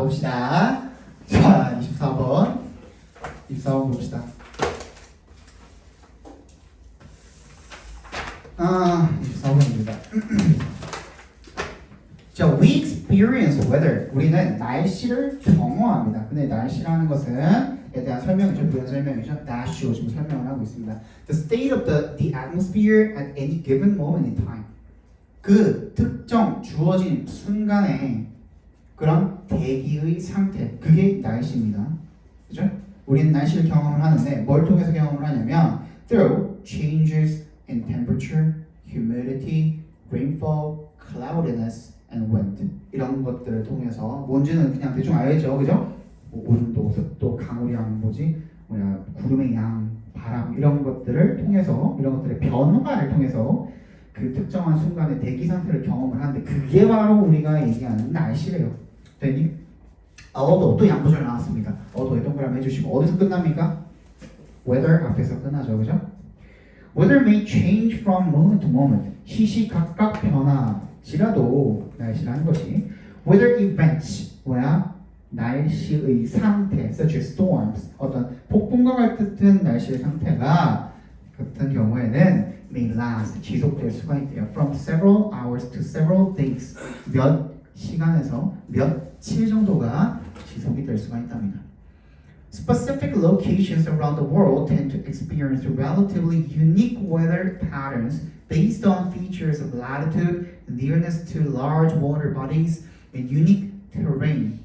봅시다. 자, 24번. 24번 봅시다. 24번입니다. 자, we experience weather. 우리는 날씨를 경험합니다. 근데 날씨라는 것은 에 대한 설명이죠. 부연 설명이죠. dash로 지금 설명을 하고 있습니다. The state of the atmosphere at any given moment in time. 그 특정 주어진 순간에 그런 대기의 상태. 그게 날씨입니다. 그죠? 우리는 날씨를 경험을 하는데 뭘 통해서 경험을 하냐면 through changes in temperature, humidity, rainfall, cloudiness, and wind. 이런 것들을 통해서 뭔지는 그냥 대충 알죠. 그죠? 뭐 온도, 습도, 강우량, 구름의 양, 바람 이런 것들을 통해서 이런 것들의 변화를 통해서 그 특정한 순간의 대기 상태를 경험을 하는데 그게 바로 우리가 얘기하는 날씨래요. 됐니? 어도 또 양보절 나왔습니다. 어도에 동그라미 해주시고 어디서 끝납니까? weather 앞에서 끝나죠. 그죠? Weather may change from moment to moment. 시시각각 변하지라도 날씨라는 것이 weather events 날씨의 상태, such as storms, 어떤 폭풍과 같은 날씨의 상태가 같은 경우에는 may last, 지속될 수가 있대요. From several hours to several days, 몇 시간에서 며칠 정도가 지속이 될 수가 있답니다. Specific locations around the world tend to experience relatively unique weather patterns based on features of latitude, nearness to large water bodies, and unique terrain.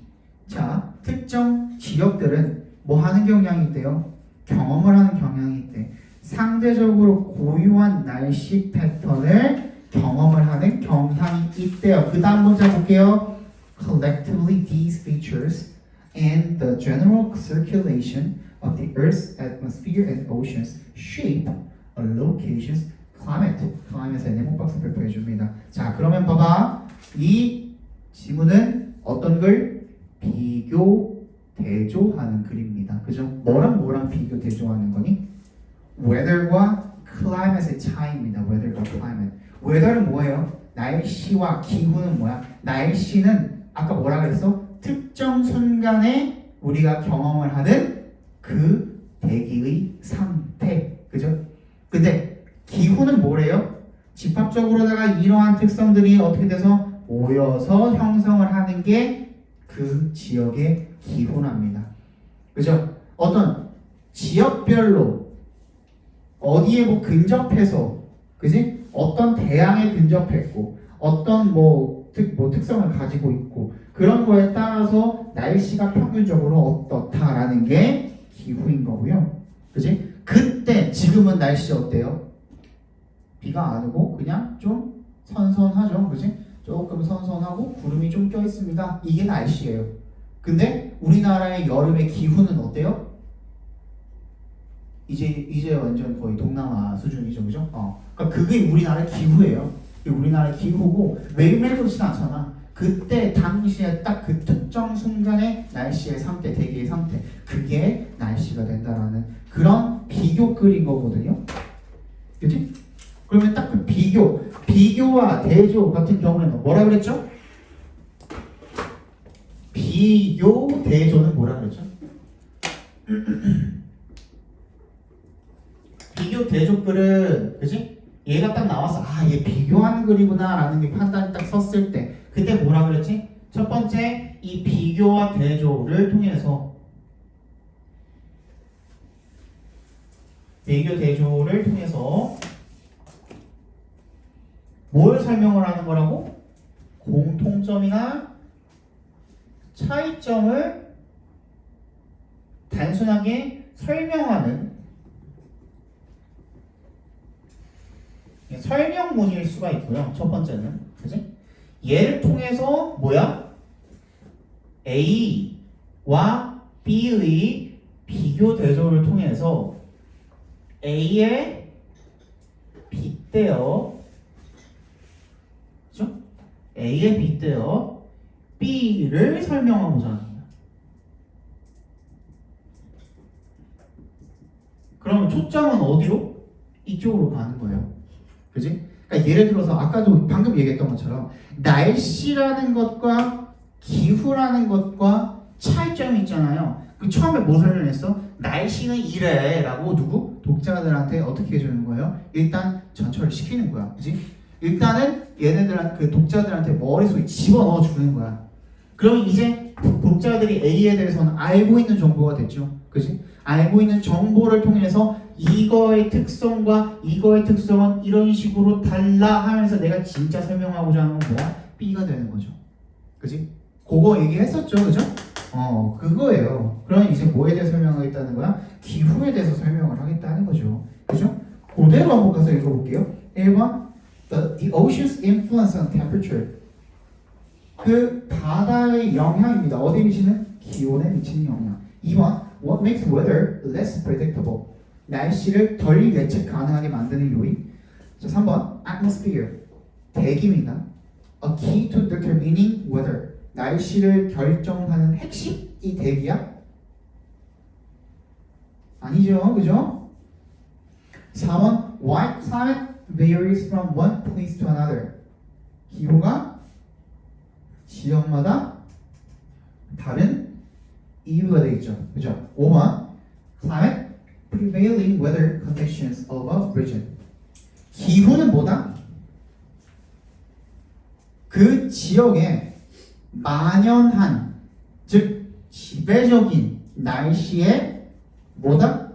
자, 특정 지역들은 뭐 하는 경향이 있대요? 경험을 하는 경향이 있대. 상대적으로 고유한 날씨 패턴을 경험을 하는 경향이 있대요. 그 다음 문제 볼게요. Collectively, these features and the general circulation of the Earth's atmosphere and oceans shape a location's climate. climate에 네모박스 발표해 줍니다. 자, 그러면 봐봐. 이 지문은 어떤 글? 비교, 대조하는 글입니다. 그죠? 뭐랑 비교, 대조하는 거니? weather과 climate의 차이입니다. weather과 climate. weather는 뭐예요? 날씨와 기후는 뭐야? 날씨는 아까 뭐라 그랬어? 특정 순간에 우리가 경험을 하는 그 대기의 상태. 그죠? 근데 기후는 뭐래요? 집합적으로다가 이러한 특성들이 어떻게 돼서 모여서 형성을 하는 게 그 지역의 기후랍니다. 그죠? 어떤 지역별로 어디에 뭐 근접해서, 그지? 어떤 대양에 근접했고, 어떤 특성을 가지고 있고, 그런 거에 따라서 날씨가 평균적으로 어떻다라는 게 기후인 거고요. 그지? 그때, 지금은 날씨 어때요? 비가 안 오고, 그냥 좀 선선하죠. 그지? 조금 선선하고 구름이 좀 껴있습니다. 이게 날씨예요. 근데 우리나라의 여름의 기후는 어때요? 이제 완전 거의 동남아 수준이죠, 그죠? 그러니까 그게 우리나라의 기후예요. 우리나라의 기후고 매일매일 그렇진 않잖아. 그때 당시에 딱 그 특정 순간의 날씨의 상태, 대기의 상태, 그게 날씨가 된다라는 그런 비교 글인 거거든요. 그렇지? 그러면 딱 그 비교와 대조 같은 경우에는 뭐라 그랬죠? 비교, 대조는 뭐라 그랬죠? 비교, 대조 글은, 그지? 얘가 딱 나와서, 얘 비교하는 글이구나 라는 게 판단이 딱 섰을 때, 그때 뭐라 그랬지? 첫 번째, 이 비교와 대조를 통해서, 비교, 대조를 통해서, 뭘 설명을 하는 거라고? 공통점이나 차이점을 단순하게 설명하는 설명문일 수가 있고요. 첫 번째는, 그지? 얘를 통해서 뭐야? A와 B의 비교 대조를 통해서 A에 빗대어, 그죠? A에 빗대어 B를 설명하고자 합니다. 그러면 초점은 어디로? 이쪽으로 가는 거예요. 그지? 그러니까 예를 들어서 아까도 방금 얘기했던 것처럼 날씨라는 것과 기후라는 것과 차이점이 있잖아요. 그 처음에 뭐 설명했어? 날씨는 이래 라고 누구? 독자들한테 어떻게 해주는 거예요? 일단 전철을 시키는 거야. 그지? 일단은 얘네들한테 그 독자들한테 머릿속에 집어넣어 주는 거야. 그럼 이제 독자들이 A에 대해서는 알고 있는 정보가 됐죠. 그지? 알고 있는 정보를 통해서 이거의 특성과 이거의 특성은 이런 식으로 달라 하면서 내가 진짜 설명하고자 하는 건 뭐야? B가 되는 거죠. 그지? 그거 얘기했었죠. 그죠? 그거예요. 그럼 이제 뭐에 대해 설명하겠다는 거야? 기후에 대해서 설명을 하겠다는 거죠. 그죠? 그대로 한번 가서 읽어볼게요. 1번 The ocean's influence on temperature. 그 바다의 영향입니다. 어디에 미치는? 기온에 미치는 영향. 2번 What makes weather less predictable? 날씨를 덜 예측 가능하게 만드는 요인. 자, 3번 atmosphere. 대기입니다. A key to determining weather. 날씨를 결정하는 핵심? 이 대기야? 아니죠. 그죠? 4번 Why climate varies from one place to another. 기후가 지역마다 다른 이유가 되겠죠. 그죠? 5번 Climate prevailing weather conditions of a region. 기후는 뭐다? 그 지역에 만연한, 즉 지배적인 날씨의 뭐다?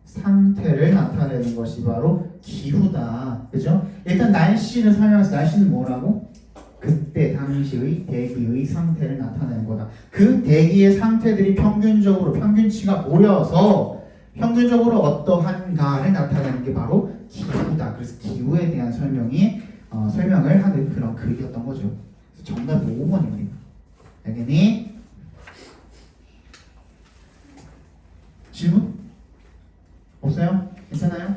상태를 나타내는 것이 바로 기후다. 그죠? 일단 날씨를 설명해서 날씨는 뭐라고? 그때 당시의 대기의 상태를 나타내는 거다. 그 대기의 상태들이 평균치가 모여서 평균적으로 어떠한가를 나타내는 게 바로 기후다. 그래서 기후에 대한 설명을 하는 그런 글이었던 거죠. 정답이 5번입니다. 알겠니? 질문? 없어요? 괜찮아요?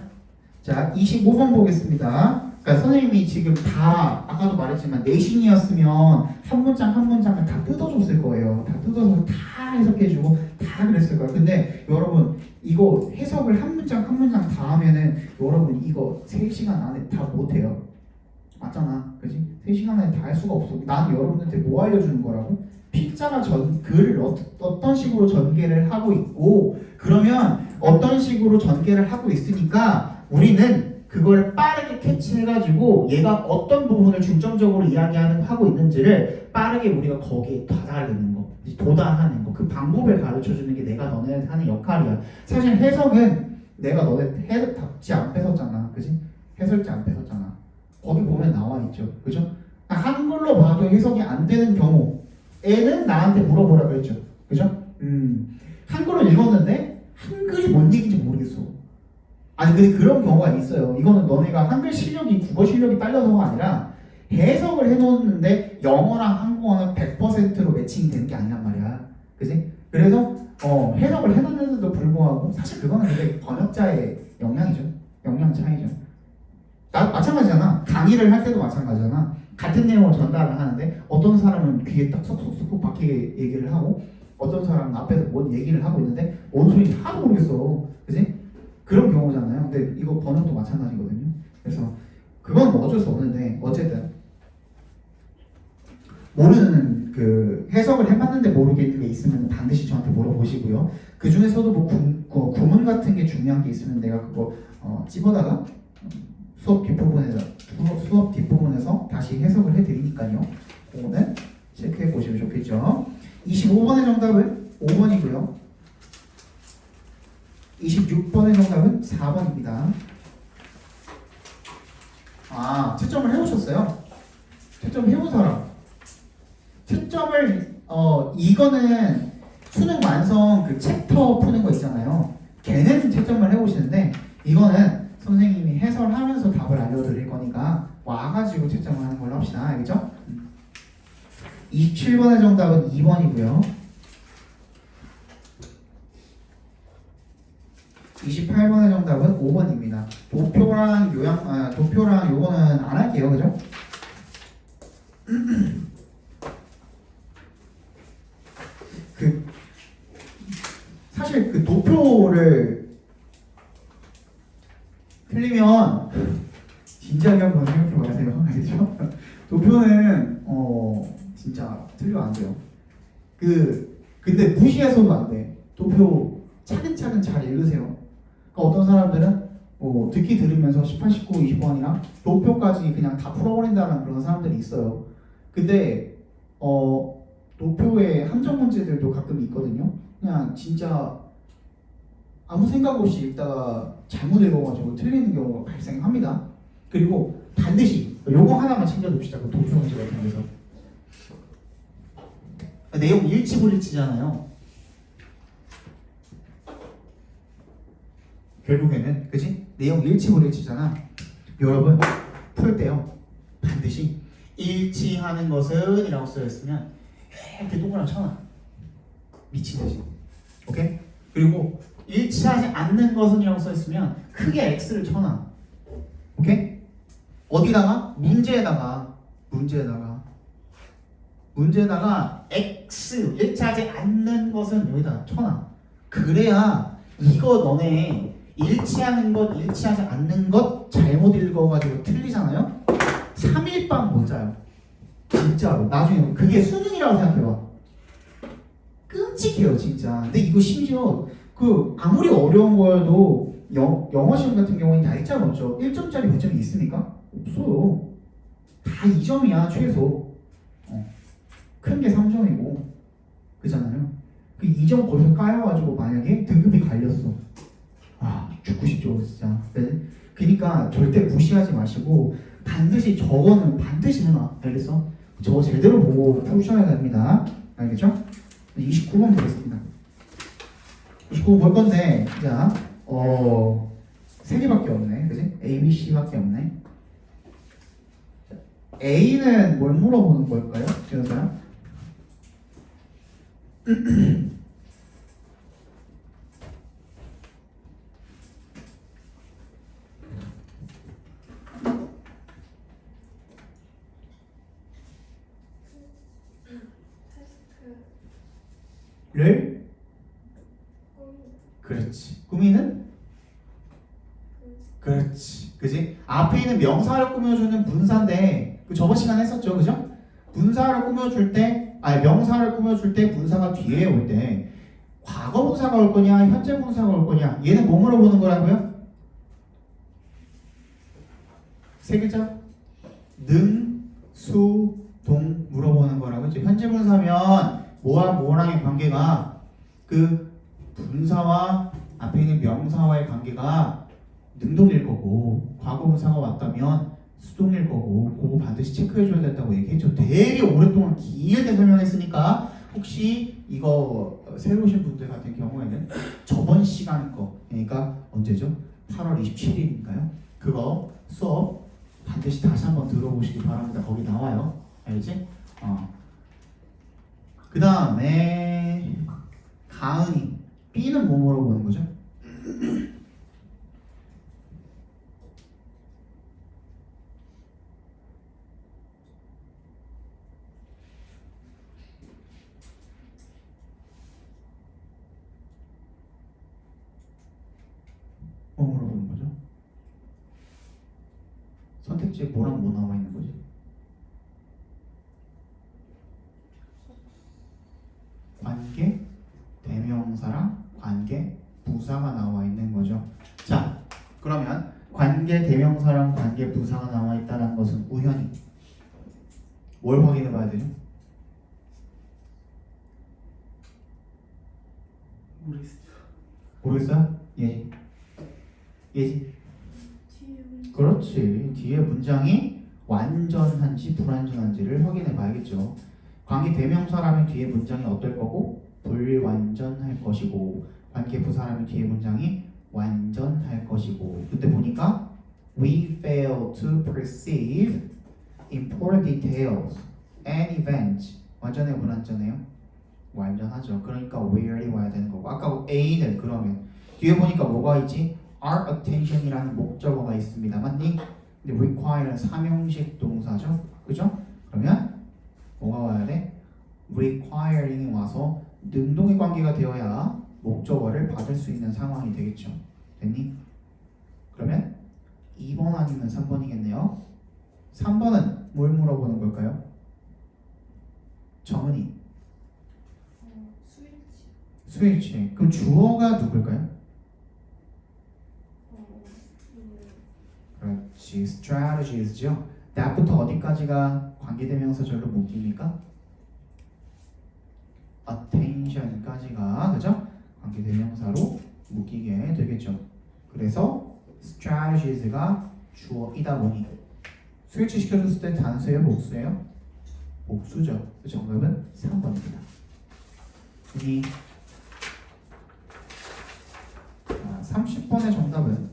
자, 25번 보겠습니다. 그러니까 선생님이 지금 다 아까도 말했지만 내신이었으면 한 문장 한 문장을 다 뜯어줬을 거예요. 다 뜯어서 다 해석해주고 다 그랬을 거예요. 근데 여러분 이거 해석을 한 문장 한 문장 다 하면은 여러분 이거 3시간 안에 다 못해요. 맞잖아, 그지? 3시간 안에 다 할 수가 없어. 난 여러분한테 뭐 알려주는 거라고? 필자가 글을 어떤 식으로 전개를 하고 있고, 그러면 어떤 식으로 전개를 하고 있으니까 우리는 그걸 빠르게 캐치해가지고 얘가 어떤 부분을 중점적으로 하고 있는지를 빠르게 우리가 거기에 다다르는 거, 도달하는 거, 그 방법을 가르쳐주는 게 내가 너네한테 하는 역할이야. 사실 해석은 내가 너네 답지 안 뺏었잖아, 그지? 해설지 안 뺏었잖아. 거기 보면 나와 있죠, 그죠? 한글로 봐도 해석이 안 되는 경우에는 나한테 물어보라고 했죠, 그죠? 한글로 읽었는데 한글이 뭔 얘기인지 모르겠어. 아니 근데 그런 경우가 있어요. 이거는 너네가 한글 실력이 국어 실력이 딸려서가 아니라 해석을 해놓는데 영어랑 한국어는 100%로 매칭이 되는 게 아니란 말이야, 그지? 그래서 해석을 해놨는데도 불구하고 사실 그거는 근데 번역자의 영향이죠. 영향 차이죠. 마찬가지잖아. 강의를 할 때도 마찬가지잖아. 같은 내용을 전달을 하는데 어떤 사람은 귀에 딱 쏙쏙쏙 박히게 얘기를 하고 어떤 사람은 앞에서 뭔 얘기를 하고 있는데 뭔 소리인지 하나도 모르겠어, 그지? 그런 경우잖아요. 근데 이거 번역도 마찬가지거든요. 그래서 그건 뭐 어쩔 수 없는데 어쨌든 모르는 그 해석을 해봤는데 모르겠는 게 있으면 반드시 저한테 물어보시고요. 그 중에서도 뭐 구문 같은 게 중요한 게 있으면 내가 그거 집어다가 수업 뒷부분에서 다시 해석을 해드리니까요. 그거는 체크해 보시면 좋겠죠. 25번의 정답은 5번이고요. 26번의 정답은 4번입니다. 채점을 해오셨어요? 채점 해온 사람? 채점을 이거는 수능 완성 그 챕터 푸는 거 있잖아요. 걔는 채점을 해오시는데 이거는 선생님이 해설하면서 답을 알려드릴 거니까 와가지고 채점을 하는 걸로 합시다. 알겠죠? 27번의 정답은 2번이고요. 28번의 정답은 5번입니다. 도표랑 도표랑 요거는 안 할게요. 그죠? 사실 그 도표를 틀리면 진지하게 한번 생각해 봐야 돼요. 알겠죠? 도표는 진짜 틀리면 안 돼요. 근데 무시해서도 안 돼. 도표 차근차근 잘 읽으세요. 그러니까 어떤 사람들은 뭐 듣기 들으면서 18, 19, 20번이랑 도표까지 그냥 다 풀어버린다는 그런 사람들이 있어요. 근데 도표의 함정 문제들도 가끔 있거든요. 그냥 진짜 아무 생각 없이 읽다가 잘못 읽어가지고 틀리는 경우가 발생합니다. 그리고 반드시 요거 하나만 챙겨둡시다. 그 도표 문제 같은 데서 내용 일치불일치잖아요. 결국에는 그지? 내용 일치불일치잖아. 여러분 풀 때요 반드시 일치하는 것은 이라고 써있으면 이렇게 동그라미 쳐놔. 미친 듯이. 오케이? 그리고 일치하지 않는 것은 이라고 써있으면 크게 X를 쳐놔. 오케이? 어디다가? 문제에다가 X 일치하지 않는 것은 여기다 쳐놔. 그래야 이거 너네 일치하는 것, 일치하지 않는 것 잘못 읽어가지고 틀리잖아요? 3일방 못 자요. 진짜로. 나중에 그게 수능이라고 생각해봐. 끔찍해요 진짜. 근데 이거 심지어 아무리 어려운 거여도 영어 시험 같은 경우는 날짜 없죠. 1점짜리 몇 점이 있습니까? 없어요. 다 2점이야 최소. 큰 게 3점이고 그잖아요. 그 2점 거기서 까여가지고 만약에 등급이 갈렸어. 죽고 싶죠 진짜. 그러니까 절대 무시하지 마시고 반드시 저거는 반드시 해놔. 알겠어? 저거 제대로 보고 푸셔야 됩니다. 알겠죠? 29번 보겠습니다. 29번 볼 건데 자, 3개밖에 없네. 그지? A, B, C밖에 없네. A는 뭘 물어보는 걸까요? 지금 사람? 를? 그렇지. 꾸미는? 그렇지. 그지? 앞에 있는 명사를 꾸며주는 분사인데 저번 시간에 했었죠. 그죠? 분사를 꾸며줄 때 명사를 꾸며줄 때 분사가 뒤에 올 때 과거 분사가 올 거냐 현재 분사가 올 거냐 얘는 뭐 물어보는 거라고요? 3글자? 능, 수, 동 물어보는 거라고 했죠. 현재 분사면 뭐와 뭐랑의 관계가 그 분사와 앞에 있는 명사와의 관계가 능동일 거고 과거 분사가 왔다면 수동일 거고 그거 반드시 체크해줘야 된다고 얘기했죠. 되게 오랫동안 길게 설명했으니까 혹시 이거 새로 오신 분들 같은 경우에는 저번 시간 거 그러니까 언제죠? 8월 27일인가요? 그거 수업 반드시 다시 한번 들어보시기 바랍니다. 거기 나와요. 알지? 그 다음에 가은이 B는 뭐 물어보는 거죠? 뭐 물어보는 거죠? 선택지에 뭐랑 뭐 나와 있는 거지? 관계, 대명사랑 관계, 부사가 나와 있는 거죠. 자, 그러면 관계, 대명사랑 관계, 부사가 나와 있다는 것은 우연히 뭘 확인해 봐야 되죠? 모르겠어요? 예지? 그렇지. 뒤에 문장이 완전한지 불완전한지를 확인해 봐야겠죠. 관계 대명사라면 뒤에 문장이 어떨 거고 불완전할 것이고 관계 부사라면 뒤에 문장이 완전할 것이고 근데 보니까 we fail to perceive important details and events 완전해요 불완전해요? 완전하죠. 그러니까 where이 와야 되는 거고 아까 A는 그러면 뒤에 보니까 뭐가 있지? our attention이라는 목적어가 있습니다. 맞니? 근데 require는 사명식 동사죠. 그죠? 그러면 뭐가 와야 돼? requiring이 와서 능동의 관계가 되어야 목적어를 받을 수 있는 상황이 되겠죠. 됐니? 그러면 2번 아니면 3번이겠네요. 3번은 뭘 물어보는 걸까요? 정은이 스위치. 그럼 주어가 누굴까요? 그렇지. strategies죠. that부터 어디까지가 관계대명사절로 묶입니까? attention까지가 그죠? 관계대명사로 묶이게 되겠죠. 그래서 strategies가 주어이다 보니 스위치 시켜줬을 때 단수예요, 복수예요? 복수죠. 그 정답은 3번입니다. 이 30번의 정답은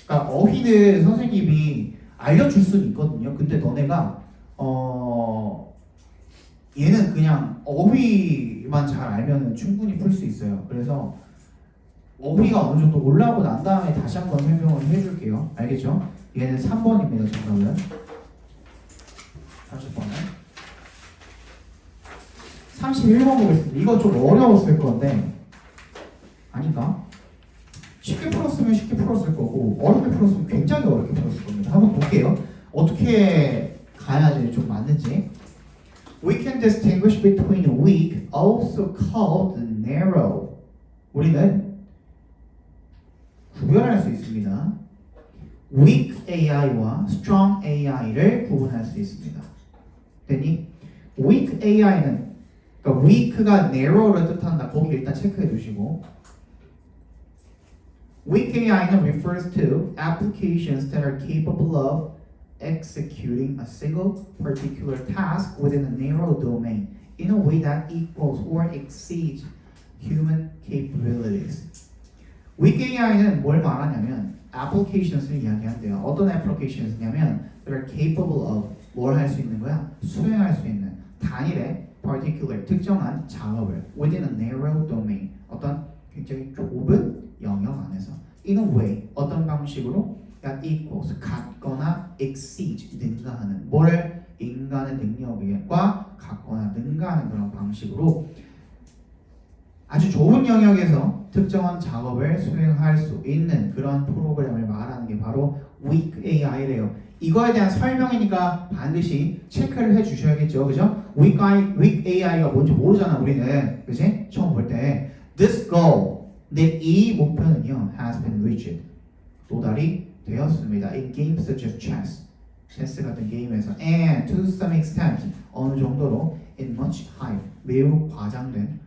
그러니까 어휘를 선생님이 알려줄 수는 있거든요. 근데 너네가 얘는 그냥 어휘만 잘 알면 충분히 풀 수 있어요. 그래서 어휘가 어느 정도 올라오고 난 다음에 다시 한번 설명을 해줄게요. 알겠죠? 얘는 3번입니다. 정답은 30번은 31번 보겠습니다. 이거 좀 어려웠을 건데 아닌가? 쉽게 풀었으면 쉽게 풀었을 거고 어렵게 풀었으면 굉장히 어렵게 풀었을 겁니다. 한번 볼게요. 어떻게 가야지 좀 맞는지. We can distinguish between weak, also called narrow. 우리는 구별할 수 있습니다. weak AI와 strong AI를 구분할 수 있습니다. 됐니? weak AI는 그러니까 weak가 narrow를 뜻한다. 거기 일단 체크해 두시고 weak AI는 refers to applications that are capable of executing a single particular task within a narrow domain in a way that equals or exceeds human capabilities. weak AI는 뭘 말하냐면 applications를 이야기한대요. 어떤 applications냐면 that are capable of 뭘 할 수 있는 거야? 수행할 수 있는 단일의 particular 특정한 작업을 within a narrow domain 어떤 굉장히 좁은 영역 안에서 in a way 어떤 방식으로 that equals 같거나 exceeds 능가하는 뭐를 인간의 능력과 같거나 능가하는 그런 방식으로 아주 좁은 영역에서 특정한 작업을 수행할 수 있는 그런 프로그램을 말하는 게 바로 weak AI래요. 이거에 대한 설명이니까 반드시 체크를 해 주셔야겠죠. 그죠? weak AI가 뭔지 모르잖아 우리는. 그치? 처음 볼 때 this goal 내 이 목표는요 has been reached 도달이 되었습니다. In games such as chess 체스 같은 게임에서 and to some extent 어느 정도로 in much higher 매우 과장된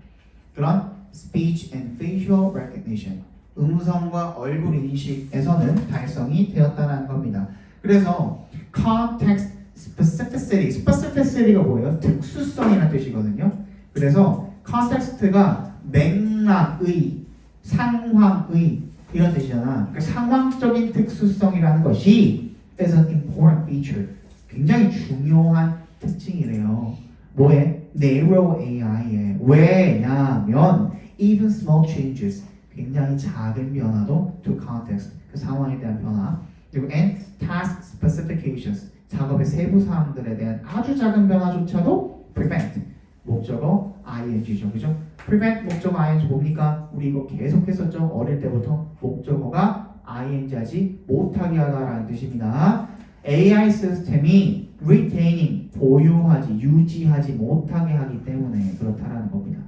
그런 speech and facial recognition 음성과 얼굴 인식에서는 달성이 되었다는 겁니다. 그래서 context specificity가 뭐예요? 특수성이라는 뜻이거든요. 그래서 context가 맥락의 상황의 이런 뜻이잖아. 그러니까 상황적인 특수성이라는 것이 is an important feature. 굉장히 중요한 특징이래요. 뭐에? narrow AI에. 왜냐면 even small changes 굉장히 작은 변화도 to context 그 상황에 대한 변화 그리고 and task specifications 작업의 세부 사항들에 대한 아주 작은 변화조차도 prevent 목적어 ing죠. 그죠? prevent 목적어 ing 뭡니까? 우리 이거 계속 했었죠. 어릴 때부터 목적어가 ing 하지 못하게 하다라는 뜻입니다. AI 시스템이 retaining 보유하지 유지하지 못하게 하기 때문에 그렇다라는 겁니다.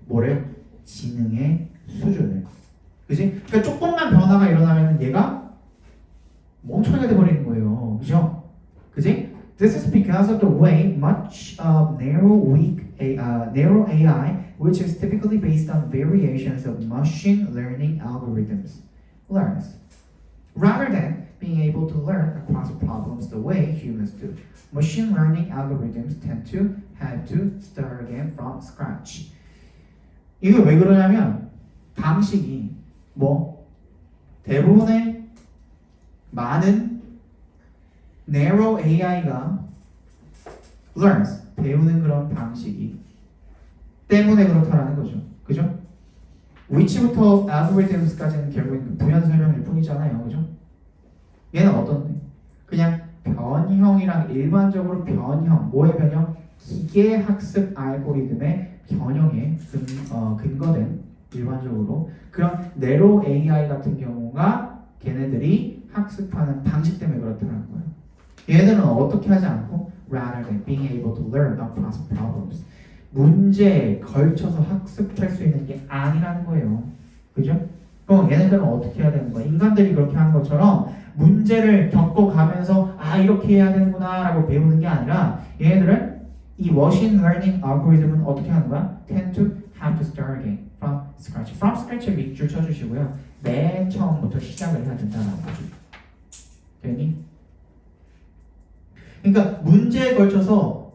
뭐를? 지능의 수준을. 그지? 그러니까 조금만 변화가 일어나면 얘가 멍청이가 돼버리는 거예요. 그죠? 그지? This is because of the way much of narrow AI, which is typically based on variations of machine learning algorithms, learns, rather than being able to learn across problems the way humans do. Machine learning algorithms tend to have to start again from scratch. 이거 왜 그러냐면 방식이 뭐 대부분의 많은 narrow AI가 learns 배우는 그런 방식이 때문에 그렇다라는 거죠. 그죠? 위치부터 algorithms까지는 결국엔 부연 설명일 뿐이잖아요. 그죠? 얘는 어떤데? 그냥 변형이랑 일반적으로 변형, 뭐의 변형? 기계 학습 알고리즘의 변형에 근거된 일반적으로 그런 narrow AI 같은 경우가 걔네들이 학습하는 방식 때문에 그렇다는 거예요. 얘네들은 어떻게 하지 않고 rather than being able to learn across problems 문제에 걸쳐서 학습할 수 있는 게 아니라는 거예요. 그죠? 그럼 얘네들은 어떻게 해야 되는 거야? 인간들이 그렇게 하는 것처럼 문제를 겪어가면서 아 이렇게 해야 되는구나 라고 배우는 게 아니라 얘네들은 이 머신 러닝 알고리즘은 어떻게 하는 거야? Tend to have to start again from scratch. From scratch에 밑줄 쳐주시고요. 맨 처음부터 시작을 해야 된다는 거죠. 되니? 그러니까 문제에 걸쳐서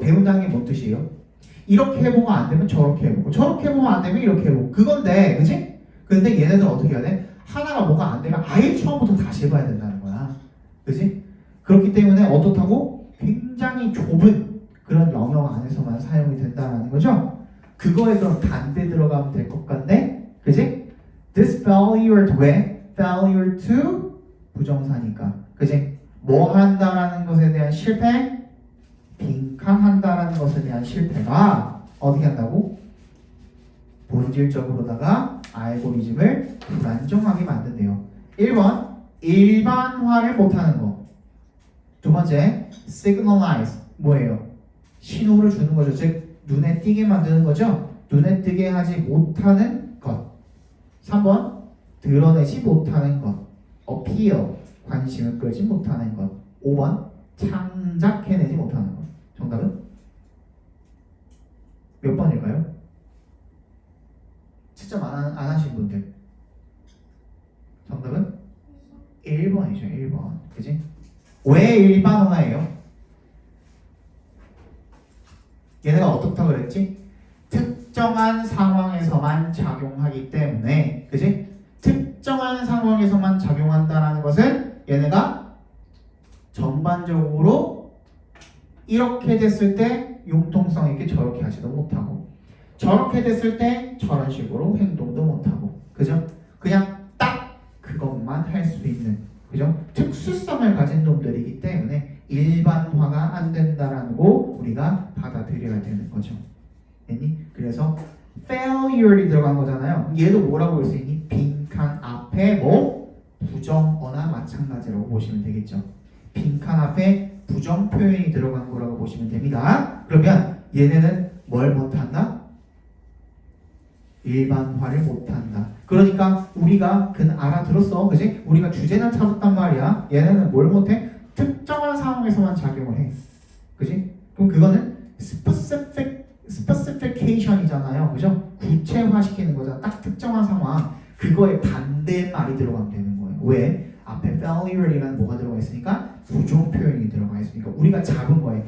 배운다는 게 뭔 뜻이에요? 이렇게 해보면 안 되면 저렇게 해보고 저렇게 해보면 안 되면 이렇게 해보고 그건데 그치? 근데 얘네들 어떻게 해야 돼? 하나가 뭐가 안 되면 아예 처음부터 다시 해봐야 된다는 거야. 그치? 그렇기 때문에 어떻다고? 굉장히 좁은 그런 영역 안에서만 사용이 된다는 거죠. 그거에 그럼 반대 들어가면 될 것 같네? 그치? This failure 왜? Failure to 부정사니까 그치? 뭐 한다라는 것에 대한 실패? 빈칸한다라는 것에 대한 실패가 어떻게 한다고? 본질적으로다가 알고리즘을 불안정하게 만든대요. 1번 일반화를 못하는 거. 두 번째 signalize 뭐예요? 신호를 주는 거죠. 즉 눈에 띄게 만드는 거죠. 눈에 띄게 하지 못하는 것. 3번 드러내지 못하는 것. appeal 관심을 끌지 못하는 것. 5번 창작해내지 못하는 것. 정답은? 몇 번일까요? 채점 안 하신 분들. 정답은? 1번이죠. 1번. 그지? 왜 일반화예요? 얘네가 어떻다고 그랬지? 특정한 상황에서만 작용하기 때문에 그지? 특정한 상황에서만 작용한다는 것은 얘네가 전반적으로 이렇게 됐을 때 융통성 있게 저렇게 하지도 못하고 저렇게 됐을 때 저런 식으로 행동도 못하고 그죠? 그냥 딱 그것만 할 수 있는 그죠? 특수성을 가진 놈들이기 때문에 일반화가 안 된다라는 거 우리가 받아들여야 되는 거죠. 됐니? 그래서 failure이 들어간 거잖아요. 얘도 뭐라고 볼 수 있니? 빈칸 앞에 뭐? 부정어나 마찬가지라고 보시면 되겠죠. 빈칸 앞에 부정 표현이 들어간 거라고 보시면 됩니다. 그러면 얘네는 뭘 못한다? 일반화를 못한다. 그러니까 우리가 알아들었어. 그지? 우리가 주제는 찾았단 말이야. 얘네는 뭘 못해? 특정한 상황에서만 작용을 해. 그지? 그럼 그거는 specification이잖아요. 그죠? 구체화시키는 거잖아. 딱 특정한 상황. 그거에 반대말이 들어가면 되는 거예요. 왜? 앞에 failure이라는 뭐가 들어가 있으니까 부정 표현이 들어가 있으니까 우리가 잡은 거에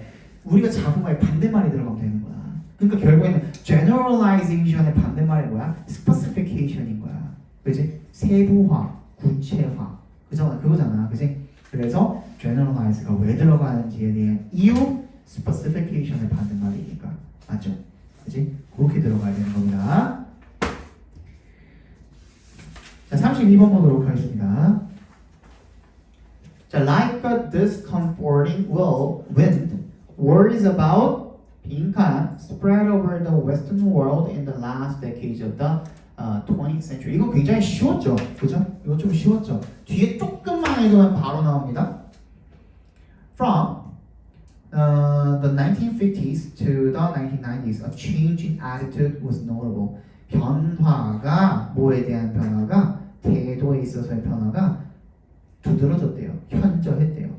반대말이 들어가면 되는 거야. 그러니까 결국에는 generalization의 반대말이 뭐야? specification인 거야. 그지? 세부화, 구체화. 그거잖아. 그지? 그래서 generalize가 왜 들어가는지에 대한 이유 specification의 반대말이니까. 맞죠? 그지? 그렇게 들어가야 되는 겁니다. 자, 32번 보도록 하겠습니다. 자, like a discomforting wind worries about 빈칸 spread over the Western world in the last decades of the 20th century. 이거 굉장히 쉬웠죠, 그죠? 이거 좀 쉬웠죠. 뒤에 조금만 읽으면 바로 나옵니다. From the 1950s to the 1990s, a change in attitude was notable. 변화가 뭐에 대한 변화가 태도에 있어서의 변화가 두드러졌대요. 현저했대요.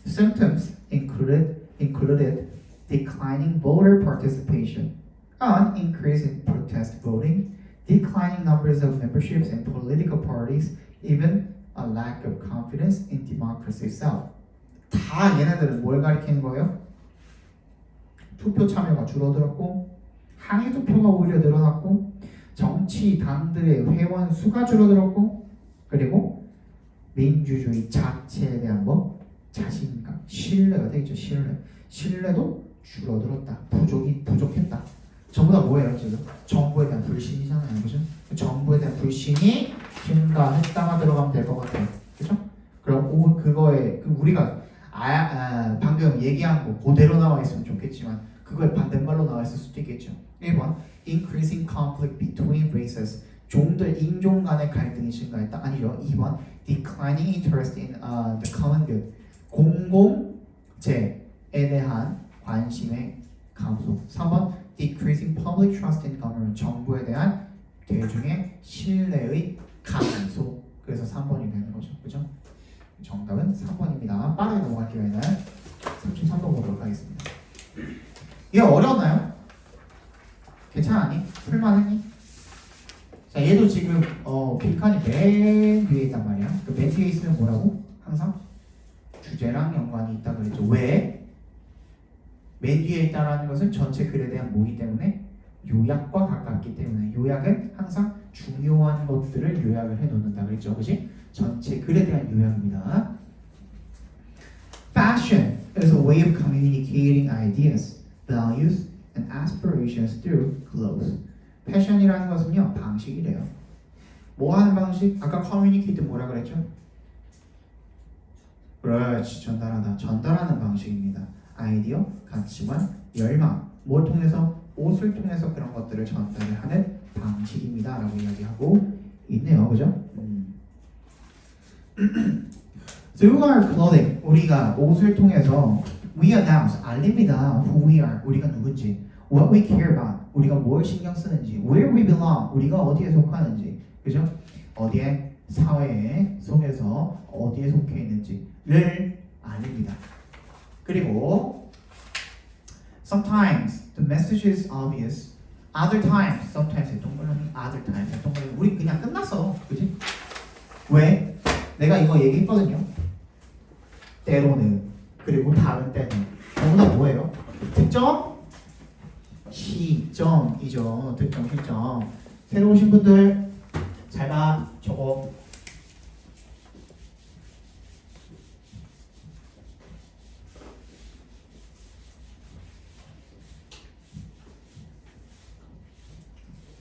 Symptoms included declining voter participation, an increase in protest voting, declining numbers of memberships in political parties, even a lack of confidence in democracy itself. 다 얘네들은 뭘 가리키는 거예요? 투표 참여가 줄어들었고 항의 투표가 오히려 늘어났고 정치 당들의 회원 수가 줄어들었고 그리고 민주주의 자체에 대한 자신감, 신뢰가 되겠죠. 신뢰도 줄어들었다. 부족했다. 전부 다 뭐예요 지금? 정부에 대한 불신이잖아요. 그죠? 정부에 대한 불신이 증가했다가 들어가면 될 것 같아요. 그죠? 그럼 그거에 우리가 방금 얘기한 거 그대로 나와 있으면 좋겠지만 그거에 반대말로 나와 있을 수도 있겠죠. 1번 increasing conflict between races. 종들 인종 간의 갈등이 증가했다. 아니죠. 2번 declining interest in the common good. 공공재에 대한 관심의 감소. 3번 decreasing public trust in government. 정부에 대한 대중의 신뢰의 감소. 그래서 3번이 되는 거죠. 그죠? 정답은 3번입니다. 빠르게 넘어갈게요. 얘는 33번 보도록 하겠습니다. 이게 어려웠나요? 괜찮았니? 풀만했니? 자, 얘도 지금 빈칸이 맨 위에 있단 말이야. 그 맨 뒤에 있으면 뭐라고? 항상 주제랑 연관이 있다 그랬죠. 왜? 맨 뒤에 있다라는 것은 전체 글에 대한 모이기 때문에 요약과 가깝기 때문에 요약은 항상 중요한 것들을 요약을 해놓는다 그랬죠. 그치? 전체 글에 대한 요약입니다. Fashion is a way of communicating ideas, values, and aspirations through clothes. 패션이라는 것은요 방식이래요. 뭐 하는 방식? 아까 communicate 뭐라 그랬죠? 그렇지, 전달하다. 전달하는 방식입니다. 아이디어, 가치관, 열망. 뭘 통해서? 옷을 통해서 그런 것들을 전달을 하는 방식입니다 라고 이야기하고 있네요. 그죠? Through our clothing, 우리가 옷을 통해서 we announce, 알립니다. who we are, 우리가 누군지, what we care about, 우리가 뭘 신경 쓰는지, where we belong, 우리가 어디에 속하는지, 그죠? 어디에 사회 속에서 어디에 속해 있는지를 알립니다. 그리고 sometimes the message is obvious, other times, sometimes 동그라미, other times 동그라미. 우리 그냥 끝났어, 그지? 왜? 내가 이거 얘기했거든요. 때로는, 그리고 다른 때는 전부 다 뭐예요? 특정 시점이죠. 특정 시점. 새로 오신 분들 잘 봐. 저거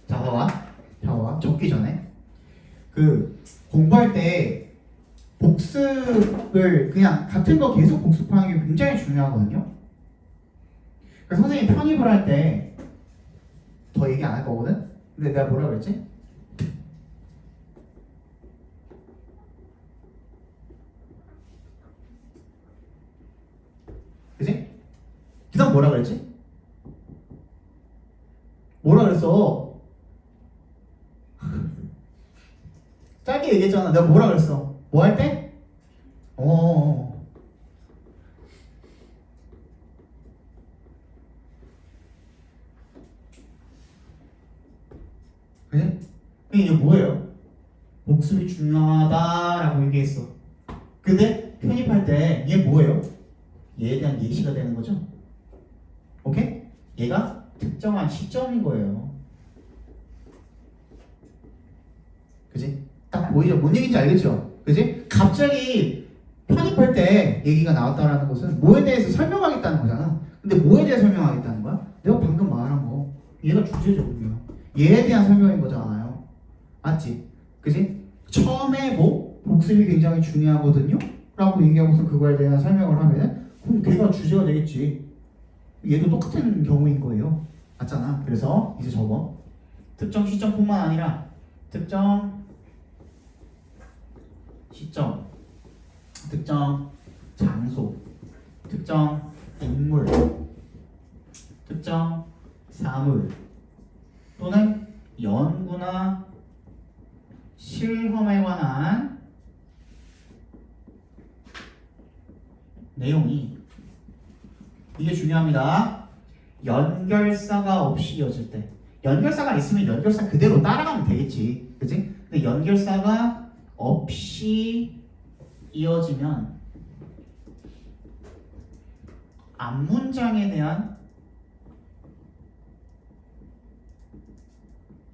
자, 봐봐. 적기 전에 그 공부할 때 복습을 그냥 같은 거 계속 복습하는 게 굉장히 중요하거든요. 그래서 선생님이 편입을 할 때 더 얘기 안 할 거거든. 근데 내가 뭐라 그랬지? 그지? 그 다음 뭐라 그랬지? 뭐라 그랬어? 짧게 얘기했잖아. 내가 뭐라 그랬어? 뭐 할 때? 그래? 이게 뭐예요? 복습이 중요하다라고 얘기했어. 근데 편입할 때 얘 뭐예요? 얘에 대한 예시가 되는 거죠. 오케이? 얘가 특정한 시점인 거예요. 그지? 딱 보이죠? 뭔 얘기인지 알겠죠? 그지? 갑자기 편입할 때 얘기가 나왔다라는 것은 뭐에 대해서 설명하겠다는 거잖아. 근데 뭐에 대해 설명하겠다는 거야? 내가 방금 말한 거. 얘가 주제죠, 그게요. 얘에 대한 설명인 거잖아요. 맞지? 그지? 처음에 뭐 복습이 굉장히 중요하거든요? 라고 얘기하고서 그거에 대한 설명을 하면은 그럼 걔가 주제가 되겠지. 얘도 똑같은 경우인 거예요. 맞잖아. 그래서 이제 저거 특정 시점뿐만 아니라 특정 시점, 특정 장소, 특정 인물, 특정 사물 또는 연구나 실험에 관한 내용이 이게 중요합니다. 연결사가 없이 이어질 때 연결사가 있으면 연결사 그대로 따라가면 되겠지. 그치? 근데 연결사가 없이 이어지면 앞문장에 대한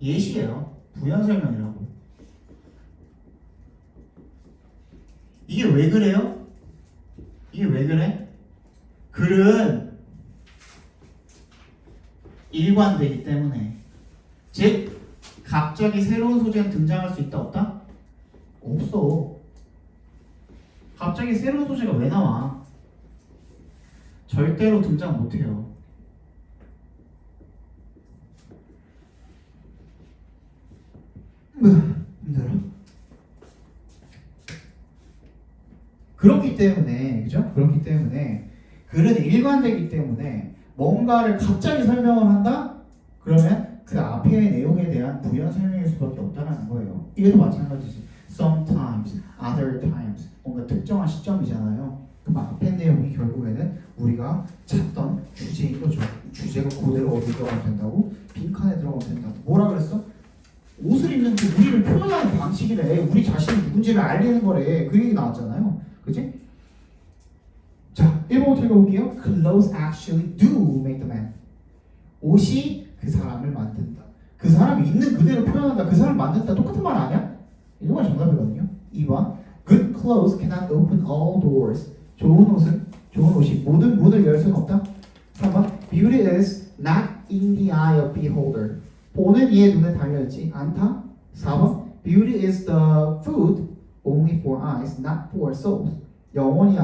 예시예요. 부연 설명이라고. 이게 왜 그래요? 이게 왜 그래? 글은 일관되기 때문에. 즉 갑자기 새로운 소재가 등장할 수 있다 없다? 없어. 갑자기 새로운 소재가 왜 나와? 절대로 등장 못해요. 힘들어. 그렇기 때문에, 그죠? 그렇기 때문에 글은 일관되기 때문에 뭔가를 갑자기 설명을 한다? 그러면 그 앞의 내용에 대한 부연 설명일 수밖에 없다는 거예요. 이게도 마찬가지지. Sometimes, other times. 뭔가 특정한 시점이잖아요. 그 앞의 내용이 결국에는 우리가 찾던 주제인 거죠. 주제가 그대로 어디 들어가면 된다고? 빈칸에 들어가면 된다고. 뭐라 그랬어? 옷을 입는 그 우리를 표현하는 방식이래. 우리 자신이 누군지를 알리는 거래. 그 얘기 나왔잖아요. 그치? 자, 1번부터 읽어볼게요. Clothes actually do make the man. 옷이 그 사람을 만든다. 그 사람이 있는 그대로 표현한다. 그 사람을 만든다. 똑같은 말 아니야? 이거가 정답이거든요. 2번. Good clothes cannot open all doors. 좋은 옷이 모든 문을 열 수는 없다. 3번. Beauty is not in the eye of beholder. 보는 이의 눈에 달려있지 않다. 4번. Beauty is the food only for eyes, not for souls. 영원히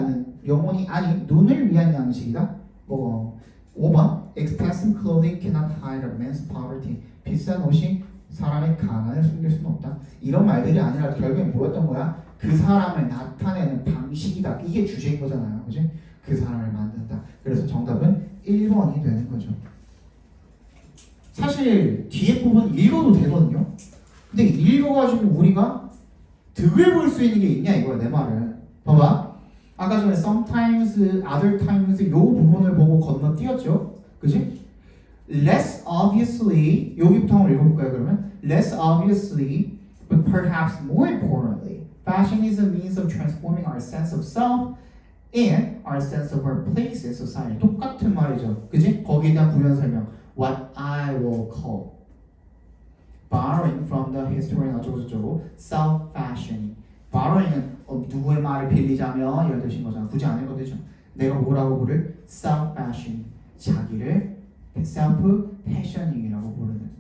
아니 눈을 위한 양식이다. 5번. Expensive clothing cannot hide a man's poverty. 비싼 옷이 사람의 가난을 숨길 수는 없다. 이런 말들이 아니라 결국엔 뭐였던 거야? 그 사람을 나타내는 방식이다. 이게 주제인 거잖아요. 그지? 그 사람을 만든다. 그래서 정답은 1번이 되는 거죠. 사실 뒤에 부분 읽어도 되거든요. 근데 읽어가지고 우리가 득을 볼 수 있는 게 있냐 이거야 내 말은. 봐봐. 아까 전에 sometimes, other times 요 부분을 보고 건너뛰었죠. 그지? Less obviously 여기부터 한번 읽어볼까요 그러면? Less obviously, but perhaps more importantly, fashion is a means of transforming our sense of self and our sense of our place in society. 똑같은 말이죠. 그지? 거기에 대한 부연 설명. What I will call borrowing from the historian 어쩌고저쩌고 self-fashioning. borrowing은 누구의 말을 빌리자면 이런 뜻인 거잖아. 굳이 안 읽어도 되죠. 내가 뭐라고 부를? self-fashioning. 자기를 self-fashioning이라고 부르는.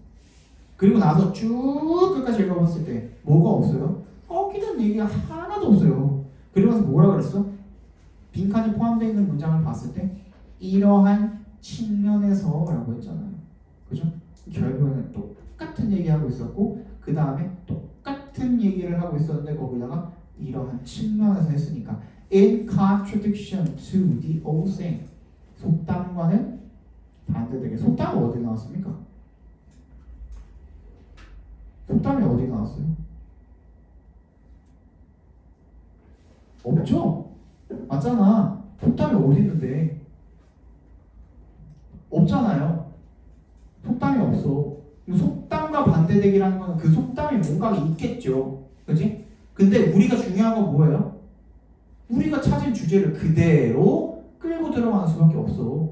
그리고 나서 쭉 끝까지 읽어봤을 때 뭐가 없어요? 꺾이는 얘기가 하나도 없어요. 그리고 나서 뭐라 그랬어? 빈칸이 포함되어 있는 문장을 봤을 때 이러한 측면에서 라고 했잖아요. 그죠? 결국에는 똑같은 얘기하고 있었고 그 다음에 똑같은 얘기를 하고 있었는데 거기다가 이러한 측면에서 했으니까 in contradiction to the old saying. 속담과는 반대되게. 속담은 어디 나왔습니까? 속담이 어디 나왔어요? 없죠? 맞잖아. 속담이 어디 있는데? 없잖아요. 속담이 없어. 속담과 반대되기라는 건 그 속담이 뭔가 있겠죠. 그지? 근데 우리가 중요한 건 뭐예요? 우리가 찾은 주제를 그대로 끌고 들어가는 수밖에 없어.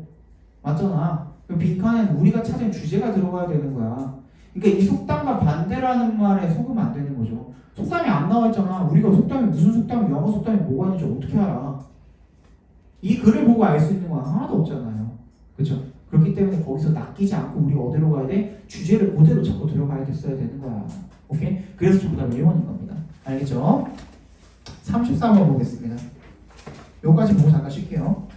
맞잖아. 빈칸에는 우리가 찾은 주제가 들어가야 되는 거야. 그러니까 이 속담과 반대라는 말에 속으면 안 되는 거죠. 속담이 안 나와 있잖아. 우리가 속담이 무슨 속담이 영어 속담이 뭐가 있는지 어떻게 알아? 이 글을 보고 알 수 있는 건 하나도 없잖아요. 그렇죠? 그렇기 때문에 거기서 낚이지 않고 우리 어디로 가야 돼? 주제를 그대로 잡고 들어가야 됐어야 되는 거야. 오케이? 그래서 정답은 1번인 겁니다. 알겠죠? 33번 보겠습니다. 여기까지 보고 잠깐 쉴게요.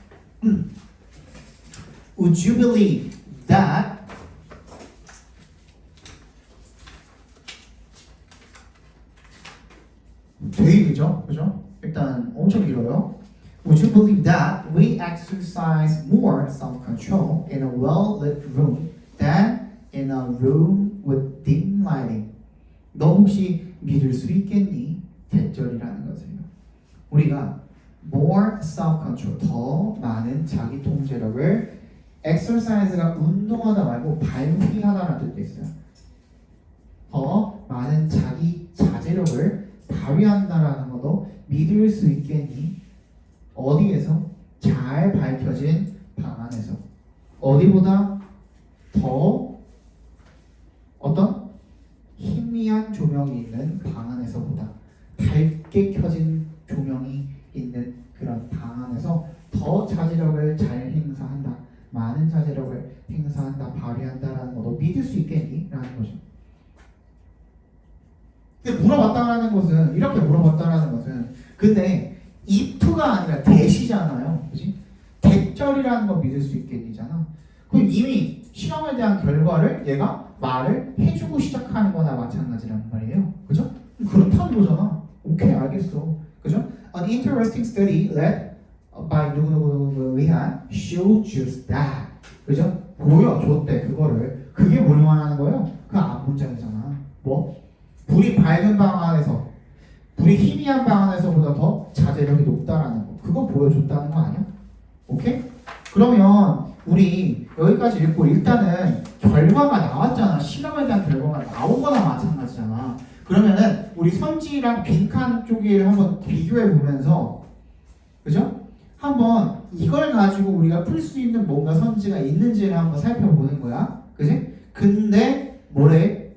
Would you believe that 되게 길죠? 그죠? 일단 엄청 길어요. Would you believe that we exercise more self-control in a well-lit room than in a room with dim lighting? 너 혹시 믿을 수 있겠니? 대절이라는 것을요. 우리가 more self-control, 더 많은 자기 통제력을 exercise가 운동하다 말고 발휘하다라는 뜻도 있어요. 더 많은 자기 자제력을 발휘한다라는 것도 믿을 수 있겠니? 어디에서? 잘 밝혀진 방안에서. 어디보다 더 어떤 희미한 조명이 있는 방안에서보다 밝게 켜진 조명이 있는 그런 방안에서 더 자제력을 잘 행사한다. 많은 자제력을 행사한다, 발휘한다라는 것도 믿을 수 있겠니? 라는 거죠. 근데 물어봤다라는 것은 이렇게 물어봤다라는 것은 근데 if가 아니라 대시잖아요. 그지? 대절이라는 거 믿을 수 있겠니잖아. 그럼 이미 실험에 대한 결과를 얘가 말을 해주고 시작하는 거나 마찬가지란 말이에요. 그죠? 그렇다는 거잖아. 오케이, 알겠어. 그죠? An interesting study led by 누구누구누구 의한 showed just that. 그죠? 보여줬대 그거를. 그게 뭘 말하는 거예요? 그 앞 문장이잖아. 뭐? 불이 밝은 방 안에서 불이 희미한 방 안에서보다 더 자제력이 높다라는 거. 그거 보여줬다는 거 아니야? 오케이? 그러면 우리 여기까지 읽고 일단은 결과가 나왔잖아. 실험에 대한 결과가 나온 거나 마찬가지잖아. 그러면은 우리 선지랑 빈칸 쪽을 한번 비교해 보면서 그죠? 한번 이걸 가지고 우리가 풀 수 있는 뭔가 선지가 있는지를 한번 살펴보는 거야. 그지? 근데 뭐래?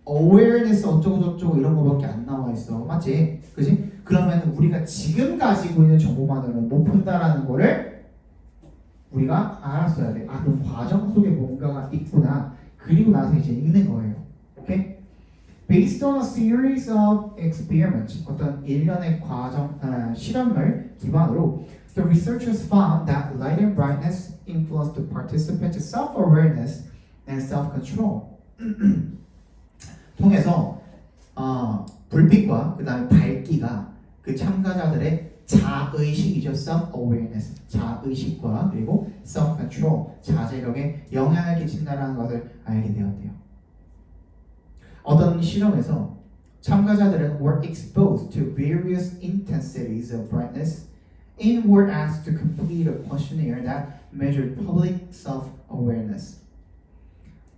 awareness 어쩌고저쩌고 이런 거밖에 안 나와 있어. 맞지? 그지? 그러면 우리가 지금 가지고 있는 정보만으로는 못 푼다라는 거를 우리가 알았어야 돼. 아, 그럼 과정 속에 뭔가가 있구나. 그리고 나서 이제 읽는 거예요. 오케이? Based on a series of experiments, 어떤 일련의 과정, 실험을 기반으로 the researchers found that light and brightness influenced the participants' self-awareness and self-control. 통해서 불빛과 그 다음에 밝기가 그 참가자들의 자의식이죠. self-awareness, 자의식과 그리고 self-control, 자제력에 영향을 끼친다는 것을 알게 되었대요. 어떤 실험에서 참가자들은 were exposed to various intensities of brightness and were asked to complete a questionnaire that measured public self-awareness.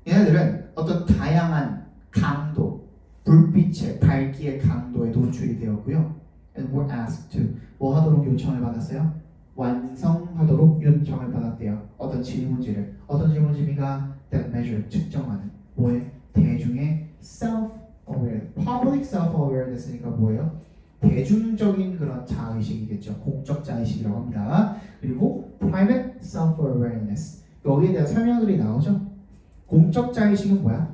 얘네들은 어떤 다양한 강도, 불빛의 밝기의 강도에 노출이 되었고요. And were asked to 뭐 하도록 요청을 받았어요? 완성하도록 요청을 받았대요. 어떤 질문지를. 어떤 질문지가 that measure 측정하는 뭐에? 대중의 self-awareness, public self-awareness니까 뭐예요? 대중적인 그런 자의식이겠죠. 공적 자의식이라고 합니다. 그리고 private self-awareness 여기에 대한 설명들이 나오죠. 공적 자의식은 뭐야?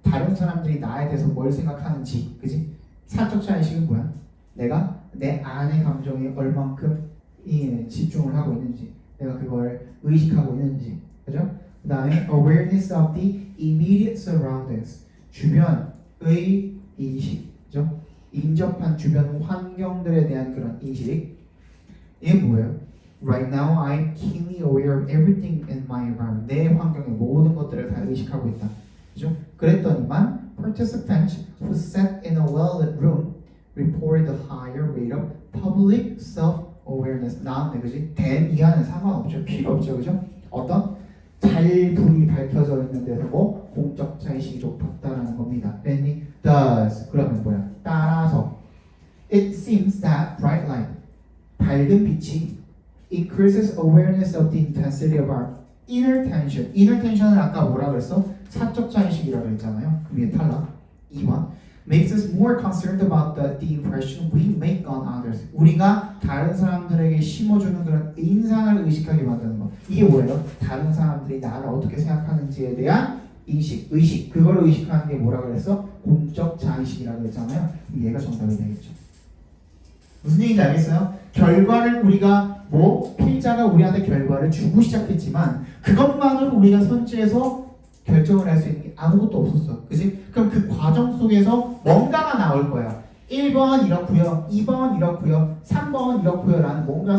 다른 사람들이 나에 대해서 뭘 생각하는지, 그지? 사적 자의식은 뭐야? 내가 내 안의 감정에 얼만큼 집중을 하고 있는지, 내가 그걸 의식하고 있는지, 그죠? 그 다음에 awareness of the immediate surroundings, 주변의 인식, 그죠? 인접한 주변 환경들에 대한 그런 인식. 이게 뭐예요? Right now, I'm keenly aware of everything in my environment. 내 환경의 모든 것들을 다 의식하고 있다. 그죠? 그랬더니만 participants who sat in a well-lit room reported a higher rate of public self-awareness. 나왔네, 그지? 된 이하는 상관없죠. 필요 없죠, 그죠? 어떤 잘 불이 밝혀져 있는 데서 뭐 공적 자의식이 높았다라는 겁니다. Then does 그러면 뭐야? 따라서 it seems that bright light 밝은 빛이 increases awareness of the intensity of our inner tension. inner tension은 아까 뭐라 그랬어? 사적 자의식이라고 했잖아요. 그 위에 탈락. 2번 makes us more concerned about the impression we make on others. 우리가 다른 사람들에게 심어주는 그런 인상을 의식하게 만드는 거. 이게 뭐예요? 다른 사람들이 나를 어떻게 생각하는지에 대한 인식, 의식. 그걸 의식하는 게 뭐라 그랬어? 공적 자의식이라고 했잖아요. 얘가 정답이 되겠죠. 무슨 얘기인지 알겠어요? 결과를 우리가 필자가 우리한테 결과를 주고 시작했지만 그것만으로 우리가 선지에서 결정을 할 수 있는 게 아무것도 없었어. 그지? 그럼 그 과정 속에서 뭔가가 나올 거야. 1번 이렇고요. 2번 이렇고요. 3번 이렇고요. 라는 뭔가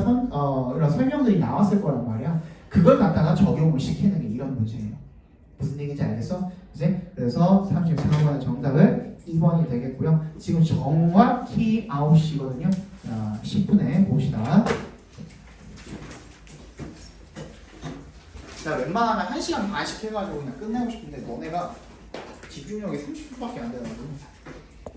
이런 설명들이 나왔을 거란 말이야. 그걸 갖다가 적용을 시키는 게 이런 문제예요. 무슨 얘기인지 알겠어? 그지? 그래서 34번의 정답은 2번이 되겠고요. 지금 정확히 9시거든요. 10분에 봅시다. 자, 웬만하면 1시간 반씩 해가지고 그냥 끝내고 싶은데 너네가 집중력이 30분밖에 안 되더라고.